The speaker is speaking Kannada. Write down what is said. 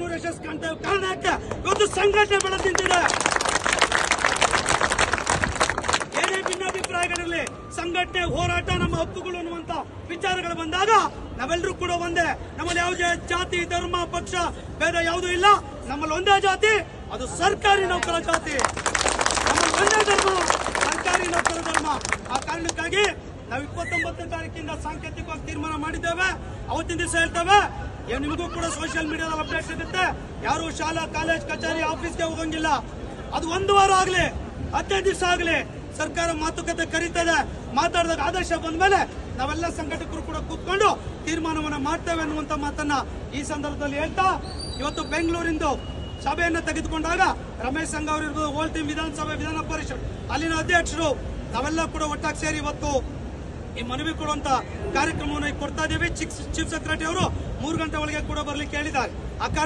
ನೂರು ಯಶಸ್ಸು ಕಾಣ್ತೇವೆ. ಕಾರಣಕ್ಕೆ ಇವತ್ತು ಸಂಘಟನೆ ಬೆಳೆದು ನಿಂತಿದೆ. ಏನೇ ಭಿನ್ನಾಭಿಪ್ರಾಯಗಳಿರಲಿ, ಸಂಘಟನೆ ಹೋರಾಟ ನಮ್ಮ ಹಕ್ಕುಗಳು ಅನ್ನುವಂತ ವಿಚಾರಗಳು ಬಂದಾಗ ನಾವೆಲ್ಲರೂ ಕೂಡ ಒಂದೇ. ನಮ್ಮಲ್ಲಿ ಯಾವುದೇ ಜಾತಿ ಧರ್ಮ ಪಕ್ಷ ಭೇದ ಯಾವುದೂ ಇಲ್ಲ. ನಮ್ಮಲ್ಲಿ ಒಂದೇ ಜಾತಿ, ಅದು ಸರ್ಕಾರಿ ನೌಕರ ಜಾತಿ. ನಮ್ಮಲ್ಲಿ ಒಂದೇ ಧರ್ಮ, ಸರ್ಕಾರಿ ನೌಕರ ಧರ್ಮ. ಆ ಕಾರಣಕ್ಕಾಗಿ ನಾವು 29 ತಾರೀಕಿಂದ ಸಾಂಕೇತಿಕವಾಗಿ ತೀರ್ಮಾನ ಮಾಡಿದ್ದೇವೆ. ಅವತ್ತಿನ ದಿವಸ ಹೇಳ್ತೇವೆ, ನಿಮಗೂ ಕೂಡ ಸೋಷಿಯಲ್ ಮೀಡಿಯಾದಲ್ಲಿ ಅಪ್ಡೇಟ್ ಸಿಗುತ್ತೆ. ಯಾರು ಶಾಲಾ ಕಾಲೇಜ್ ಕಚೇರಿ ಆಫೀಸ್ಗೆ ಹೋಗಂಗಿಲ್ಲ. ಅದು 1 ವಾರ ಆಗ್ಲಿ 15 ದಿವಸ ಆಗ್ಲಿ, ಸರ್ಕಾರ ಮಾತುಕತೆ ಕರೀತದೆ. ಮಾತಾಡಿದಾಗ ಆದೇಶ ಬಂದ ಮೇಲೆ ನಾವೆಲ್ಲ ಸಂಘಟಕರು ಕೂಡ ಕೂತ್ಕೊಂಡು ತೀರ್ಮಾನವನ್ನ ಮಾಡ್ತೇವೆ ಅನ್ನುವಂತ ಮಾತನ್ನ ಈ ಸಂದರ್ಭದಲ್ಲಿ ಹೇಳ್ತಾ, ಇವತ್ತು ಬೆಂಗಳೂರಿಂದು ಸಭೆಯನ್ನ ತೆಗೆದುಕೊಂಡಾಗ ರಮೇಶ್ ಸಂಘ ಅವರಿರ್ಬೋದು, ಹೋಲ್ ಟೀಮ್ ವಿಧಾನಸಭೆ ವಿಧಾನ ಪರಿಷತ್ ಅಲ್ಲಿನ ಅಧ್ಯಕ್ಷರು ನಾವೆಲ್ಲ ಕೂಡ ಒಟ್ಟಾಗಿ ಸೇರಿ ಇವತ್ತು ಈ ಮನವಿ ಕೊಡುವಂತ ಕಾರ್ಯಕ್ರಮವನ್ನು ಕೊಡ್ತಾ ಇದ್ದೀವಿ. ಚೀಫ್ ಸೆಕ್ರೆಟರಿ ಅವರು 3 ಗಂಟೆ ಒಳಗೆ ಕೂಡ ಬರ್ಲಿಕ್ಕೆ ಹೇಳಿದ್ದಾರೆ. ಆ ಕಾರಣ